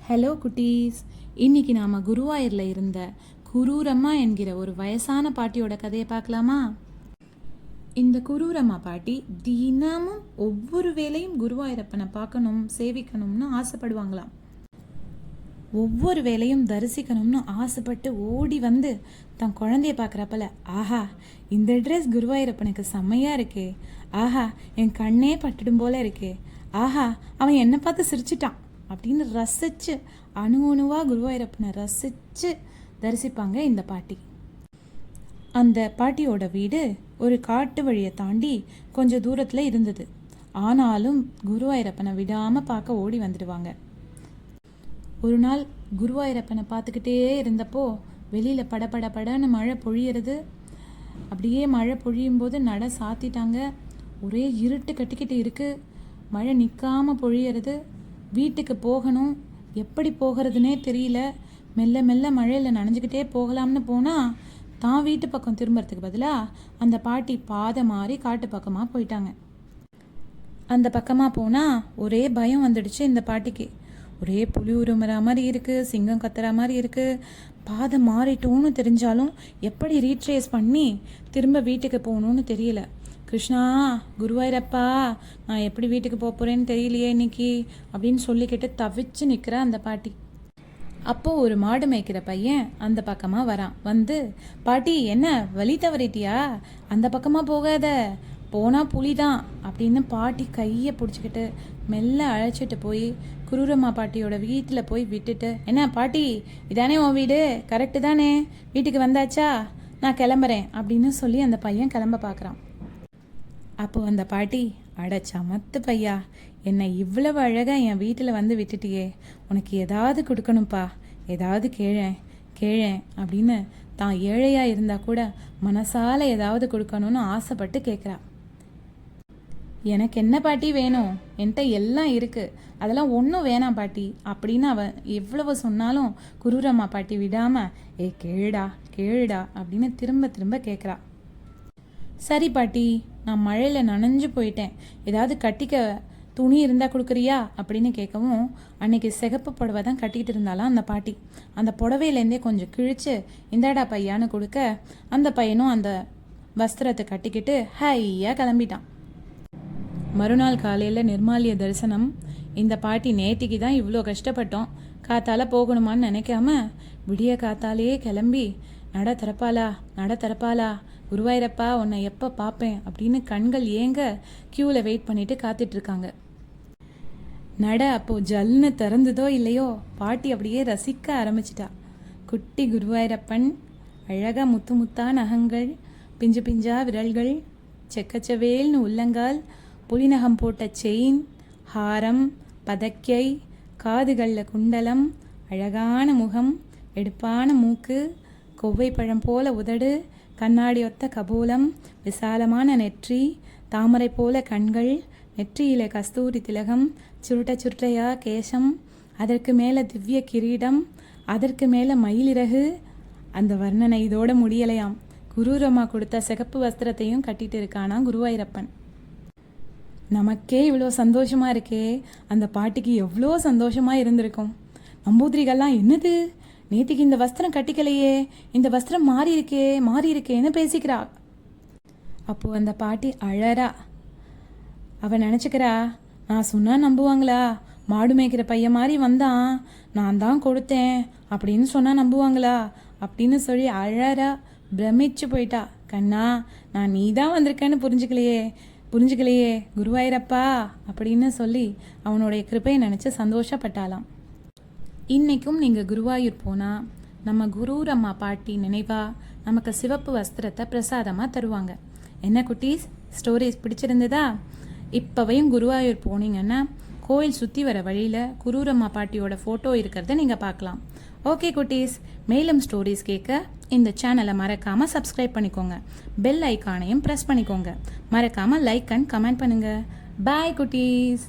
Hello குட்டீஸ், இன்னைக்கு நாம குருவாயூர்ல இருந்த குரூரம்மா என்கிற ஒரு வயசான பாட்டியோட கதையை பார்க்கலாமா? இந்த குரூரம்மா பாட்டி தினமும் ஒவ்வொரு வேளையும் குருவாயூரப்பனை பார்க்கணும், சேவிக்கணும்னு ஆசைப்படுவாங்களாம். ஒவ்வொரு வேலையும் தரிசிக்கணும்னு ஆசைப்பட்டு ஓடி வந்து தன் குழந்தைய பார்க்குறப்பல, ஆஹா இந்த ட்ரெஸ் குருவாயூரப்பனுக்கு செம்மையாக இருக்கே, ஆஹா என் கண்ணே பட்டுடும் போல இருக்கே, ஆஹா அவன் என்னை பார்த்து சிரிச்சிட்டான் அப்படின்னு ரசித்து அணு அணுவாக குருவாயூரப்பனை ரசித்து தரிசிப்பாங்க இந்த பாட்டி. அந்த பாட்டியோட வீடு ஒரு காட்டு வழியை தாண்டி கொஞ்சம் தூரத்தில் இருந்தது. ஆனாலும் குருவாயூரப்பனை விடாமல் பார்க்க ஓடி வந்துடுவாங்க. ஒரு நாள் குருவாயூரப்பனை பார்த்துக்கிட்டே இருந்தப்போ வெளியில் படன்னு மழை பொழியறது. அப்படியே மழை பொழியும் போது நட சாத்திட்டாங்க. ஒரே இருட்டு கட்டிக்கிட்டு இருக்கு. மழை நிற்காமல் பொழியறது. வீட்டுக்கு போகணும், எப்படி போகிறதுனே தெரியல. மெல்ல மெல்ல மழையில் நனைஞ்சிக்கிட்டே போகலாம்னு போனால் தான் வீட்டு பக்கம் திரும்புறதுக்கு பதிலாக அந்த பாட்டி பாதை மாறி காட்டு பக்கமாக போயிட்டாங்க. அந்த பக்கமாக போனால் ஒரே பயம் வந்துடுச்சு இந்த பாட்டிக்கு. ஒரே புலி உருமுற மாதிரி இருக்குது, சிங்கம் கத்துற மாதிரி இருக்குது. பாதை மாறிட்டோன்னு தெரிஞ்சாலும் எப்படி ரீட்ரேஸ் பண்ணி திரும்ப வீட்டுக்கு போகணுன்னு தெரியல. கிருஷ்ணா, குருவாயூரப்பா, நான் எப்படி வீட்டுக்கு போகிறேன்னு தெரியலையே இன்னைக்கு அப்படின்னு சொல்லிக்கிட்டு தவிச்சு நிற்கிற அந்த பாட்டி. அப்போது ஒரு மாடு மேய்க்கிற பையன் அந்த பக்கமாக வரான். வந்து, பாட்டி என்ன வழி தவறிட்டியா? அந்த பக்கமாக போகாத, போனால் புலிதான் அப்படின்னு பாட்டி கையை பிடிச்சிக்கிட்டு மெல்ல அழைச்சிட்டு போய் குரூரம்மா பாட்டியோட வீட்டில் போய் விட்டுட்டு, என்ன பாட்டி இதானே உன் வீடு, கரெக்டு தானே, வீட்டுக்கு வந்தாச்சா, நான் கிளம்புறேன் அப்படின்னு சொல்லி அந்த பையன் கிளம்ப பார்க்குறான். அப்போது அந்த பாட்டி, அடைச்சமத்து பையா, என்னை இவ்வளவு அழகாக என் வீட்டில் வந்து விட்டுட்டியே, உனக்கு ஏதாவது கொடுக்கணும்ப்பா, ஏதாவது கேழேன் அப்படின்னு தான் ஏழையாக இருந்தால் கூட மனசால ஏதாவது கொடுக்கணும்னு ஆசைப்பட்டு கேட்குறா. எனக்கு என்ன பாட்டி வேணும், என்கிட்ட எல்லாம் இருக்குது, அதெல்லாம் ஒன்றும் வேணாம் பாட்டி அப்படின்னு அவன் எவ்வளவு சொன்னாலும் குரூரம்மா பாட்டி விடாமல், ஏ கேளுடா அப்படின்னு திரும்ப திரும்ப கேட்குறா. சரி பாட்டி, நான் மழையில் நனைஞ்சு போயிட்டேன், ஏதாவது கட்டிக்க துணி இருந்தால் கொடுக்குறியா அப்படின்னு கேட்கவும், அன்னைக்கு சிகப்பு புடவை தான் கட்டிக்கிட்டு இருந்தாலும் அந்த பாட்டி. அந்த புடவையிலேருந்தே கொஞ்சம் கிழிச்சு இந்தாடா பையான்னு கொடுக்க, அந்த பையனும் அந்த வஸ்திரத்தை கட்டிக்கிட்டு ஹையாக கிளம்பிட்டான். மறுநாள் காலையில் நிர்மாலிய தரிசனம். இந்த பாட்டி, நேத்திக்கு தான் இவ்வளோ கஷ்டப்பட்டோம், காத்தால போகணுமான்னு நினைக்காம விடிய காத்தாலேயே கிளம்பி, நட திறப்பாளா குருவாயூரப்பா, உன்னை எப்போ பார்ப்பேன் அப்படின்னு கண்கள் ஏங்க க்யூவில் வெயிட் பண்ணிட்டு காத்துட்ருக்காங்க. நட அப்போது ஜல்னு திறந்ததோ இல்லையோ, பாட்டி அப்படியே ரசிக்க ஆரம்பிச்சிட்டா. குட்டி குருவாயூரப்பன், அழகாக முத்து முத்தா நகங்கள், பிஞ்சு பிஞ்சா விரல்கள், செக்கச்சவேல்னு உள்ளங்கால், புலிநகம் போட்ட செயின், ஹாரம், பதக்கை, காதுகளில் குண்டலம், அழகான முகம், எடுப்பான மூக்கு, கொவ்வை பழம் போல உதடு, கண்ணாடி ஒத்த கபோலம், விசாலமான நெற்றி, தாமரை போல கண்கள், நெற்றியில கஸ்தூரி திலகம், சுருட்டையா கேசம், அதற்கு மேலே திவ்ய கிரீடம், அதற்கு மேலே மயிலிறகு. அந்த வர்ணனை இதோட முடியலையாம். குரூரம்மா கொடுத்த சிகப்பு வஸ்திரத்தையும் கட்டிட்டு இருக்கானா குருவாயூரப்பன். நமக்கே இவ்வளோ சந்தோஷமாக இருக்கே, அந்த பாட்டிக்கு எவ்வளோ சந்தோஷமாக இருந்திருக்கும். நம்பூதிரிகள்லாம், என்னது நேத்திக்கு இந்த வஸ்திரம் கட்டிக்கலையே, இந்த வஸ்திரம் மாறி இருக்கேன்னு பேசிக்கிறா. அப்போது அந்த பாட்டி அழறா. அவன் நினச்சிக்கிறா, நான் சொன்னால் நம்புவாங்களா, மாடு மேய்க்கிற பையன் மாதிரி வந்தான், நான் தான் கொடுத்தேன் அப்படின்னு சொன்னால் நம்புவாங்களா அப்படின்னு சொல்லி அழறா. பிரமிச்சு போயிட்டா. கண்ணா, நான் நீ தான் வந்திருக்கேன்னு புரிஞ்சுக்கலையே குருவாயூரப்பா அப்படின்னு சொல்லி அவனுடைய கிருபையை நினச்சி சந்தோஷப்பட்டாலாம். இன்றைக்கும் நீங்கள் குருவாயூர் போனால் நம்ம குரூரம்மா பாட்டி நினைவாக நமக்கு சிவப்பு வஸ்திரத்தை பிரசாதமாக தருவாங்க. என்ன குட்டீஸ், ஸ்டோரிஸ் பிடிச்சிருந்ததா? இப்போவையும் குருவாயூர் போனீங்கன்னா கோயில் சுற்றி வர வழியில் குரூரம்மா பாட்டியோட ஃபோட்டோ இருக்கிறத நீங்கள் பார்க்கலாம். ஓகே குட்டீஸ், மேலும் ஸ்டோரிஸ் கேட்க இந்த சேனலை மறக்காமல் சப்ஸ்கிரைப் பண்ணிக்கோங்க. பெல் ஐக்கானையும் ப்ரெஸ் பண்ணிக்கோங்க. மறக்காமல் லைக் அண்ட் கமெண்ட் பண்ணுங்கள். பாய் குட்டீஸ்.